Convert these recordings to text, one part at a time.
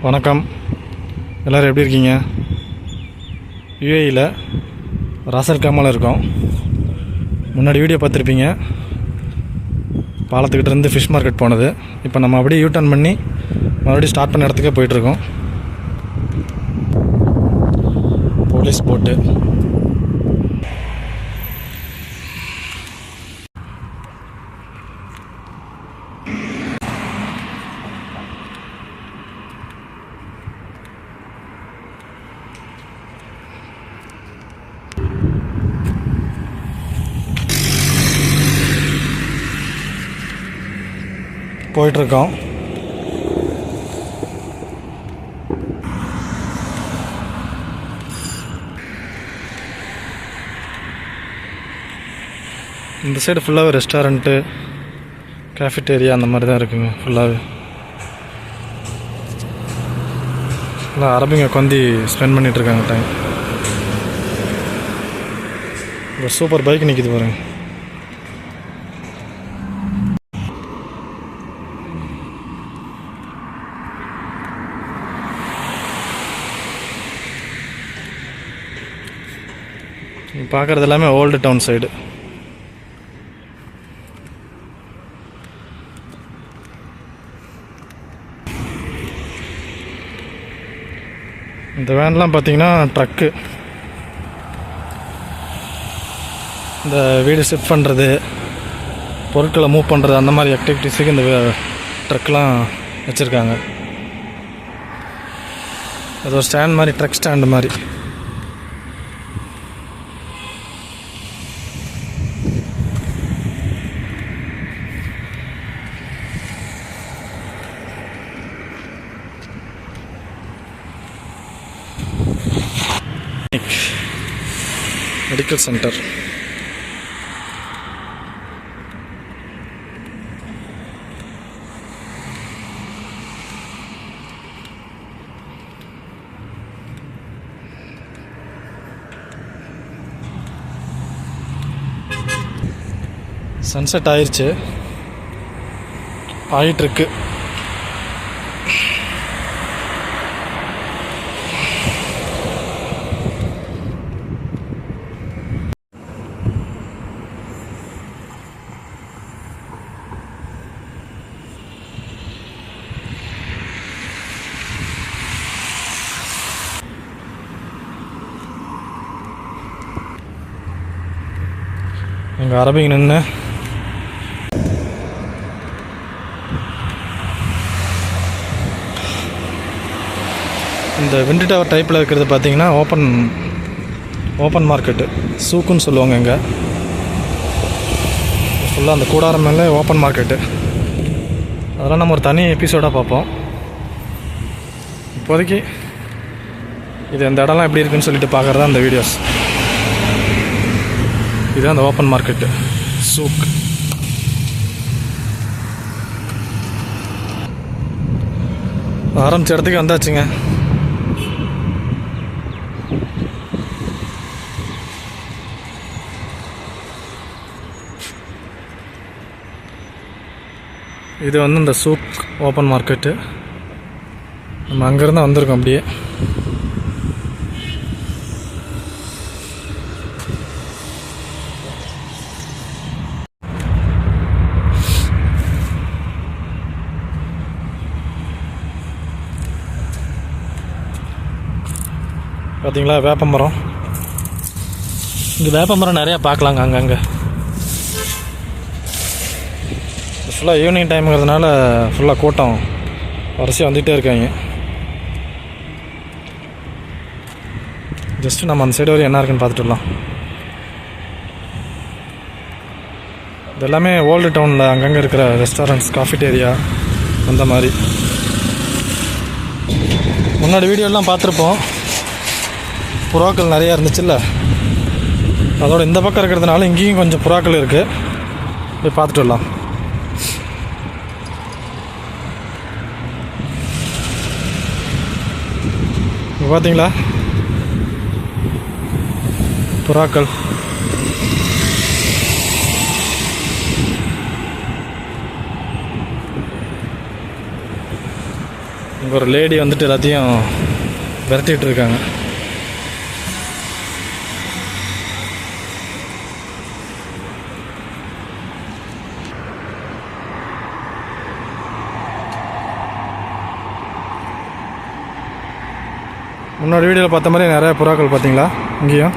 வணக்கம், எல்லோரும் எப்படி இருக்கீங்க? யுஏஇயில் ராசல் காமாவில் இருக்கோம். முன்னாடி வீடியோ பார்த்துருப்பீங்க, பாலத்துக்கிட்ட இருந்து ஃபிஷ் மார்க்கெட் போனது. இப்போ நம்ம அப்படியே யூ டர்ன் பண்ணி மறுபடியும் ஸ்டார்ட் பண்ண இடத்துக்கே போயிட்டுருக்கோம். போலீஸ் போட்டு போயிட்டுருக்கோம். இந்த சைடு ஃபுல்லாகவே ரெஸ்டாரண்ட்டு, கேஃபிட்டேரியா அந்த மாதிரி தான் இருக்குங்க. ஃபுல்லாகவே ஃபுல்லாக அரபிங்க உட்காந்து ஸ்பெண்ட் பண்ணிகிட்ருக்காங்க டைம். ஒரு சூப்பர் பைக் நிற்கிது பாருங்கள். பார்க்குறது எல்லாமே ஓல்டு டவுன் சைடு. இந்த வேன்லாம் பார்த்தீங்கன்னா ட்ரக்கு, இந்த வீடு ஷிஃப்ட் பண்ணுறது, பொருட்களை மூவ் பண்ணுறது, அந்த மாதிரி ஆக்டிவிட்டீஸுக்கு இந்த ட்ரக்லாம் வச்சுருக்காங்க. அது ஒரு ஸ்டாண்ட் மாதிரி, ட்ரக் ஸ்டாண்டு மாதிரி. Medical centre. சன்செட் ஆயிடுச்சு, ஆகிட்டுருக்கு. எங்கள் அரபிங்க நின்று இந்த விண்டு டவர் டைப்பில் இருக்கிறது பார்த்தீங்கன்னா ஓப்பன் மார்க்கெட்டு, சூக்குன்னு சொல்லுவாங்க. இங்கே ஃபுல்லாக அந்த கூடாரம் மேலே ஓப்பன் மார்க்கெட்டு. அதெல்லாம் நம்ம ஒரு தனி எபிசோடாக பார்ப்போம். இப்போதைக்கு இது இந்த இடம்லாம் எப்படி இருக்குன்னு சொல்லிட்டு பார்க்குறது அந்த வீடியோஸ். இதுதான் அந்த ஓப்பன் மார்க்கெட்டு, சூக். ஆரம்பித்த இடத்துக்கு வந்தாச்சுங்க. இது வந்து இந்த சூக் ஓப்பன் மார்க்கெட்டு. நம்ம அங்கேருந்து வந்திருக்கோம் அப்படியே. பார்த்தீங்களா வேப்பமரம். இங்கே வேப்பமரம் நிறையா பார்க்கலாங்க அங்கங்கே. ஃபுல்லாக ஈவினிங் டைமுங்கிறதுனால ஃபுல்லாக கூட்டம் வரிசையாக வந்துகிட்டே இருக்காங்க. ஜஸ்ட்டு நம்ம அந்த சைடு வரையும் என்ன இருக்குன்னு பார்த்துட்டுலாம். இது எல்லாமே ஓல்டு டவுனில் அங்கங்கே இருக்கிற ரெஸ்டாரண்ட்ஸ், காஃபிட்டேரியா அந்த மாதிரி. முன்னாடி வீடியோலாம் பார்த்துருப்போம், புறாக்கள் நிறையா இருந்துச்சுல்ல. அதோட இந்த பக்கம் இருக்கிறதுனால இங்கேயும் கொஞ்சம் புறாக்கள் இருக்குது. போய் பார்த்துட்டு வரலாம். இப்போ பார்த்தீங்களா புறாக்கள். இங்கே ஒரு லேடி வந்துட்டு எல்லாத்தையும் விரட்டிகிட்டு இருக்காங்க. முன்னாடி வீடியோவில் பார்த்த மாதிரி நிறைய புறாக்கள் பார்த்தீங்களா? இங்கேயும்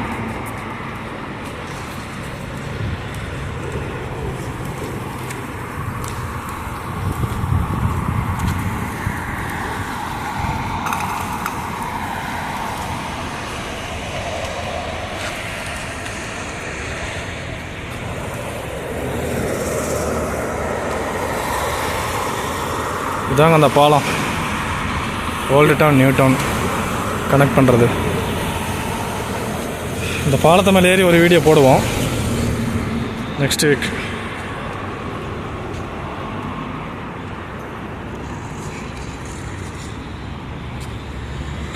இதாங்க அந்த பாலம், old town new town connect பண்ணுறது. இந்த பாலத்தை மேலே ஏறி ஒரு வீடியோ போடுவோம் நெக்ஸ்ட் வீக்.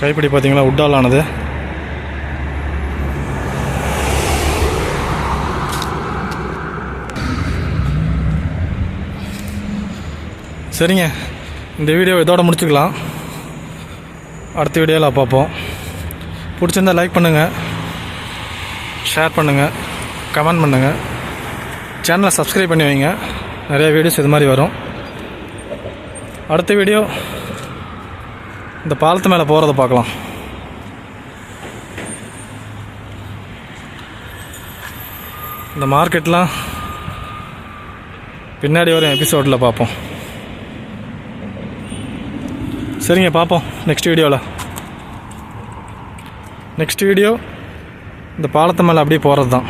கைப்பிடி பார்த்தீங்களா, உட்டால் ஆனது. சரிங்க, இந்த வீடியோ இதோட முடிச்சுக்கலாம். அடுத்த வீடியோவில் பார்ப்போம். பிடிச்சிருந்தால் லைக் பண்ணுங்கள், ஷேர் பண்ணுங்கள், கமெண்ட் பண்ணுங்கள், சேனலை சப்ஸ்கிரைப் பண்ணி வைங்க. நிறைய வீடியோஸ் இது மாதிரி வரும். அடுத்த வீடியோ இந்த பாலத்து மேலே போகிறத பார்க்கலாம். இந்த மார்க்கெட்லாம் பின்னாடி வரும் எபிசோடில் பார்ப்போம். சரிங்க, பார்ப்போம் நெக்ஸ்ட் வீடியோவில். நெக்ஸ்ட் வீடியோ இந்த பாலத்து மேலே அப்படியே போகிறது தான்.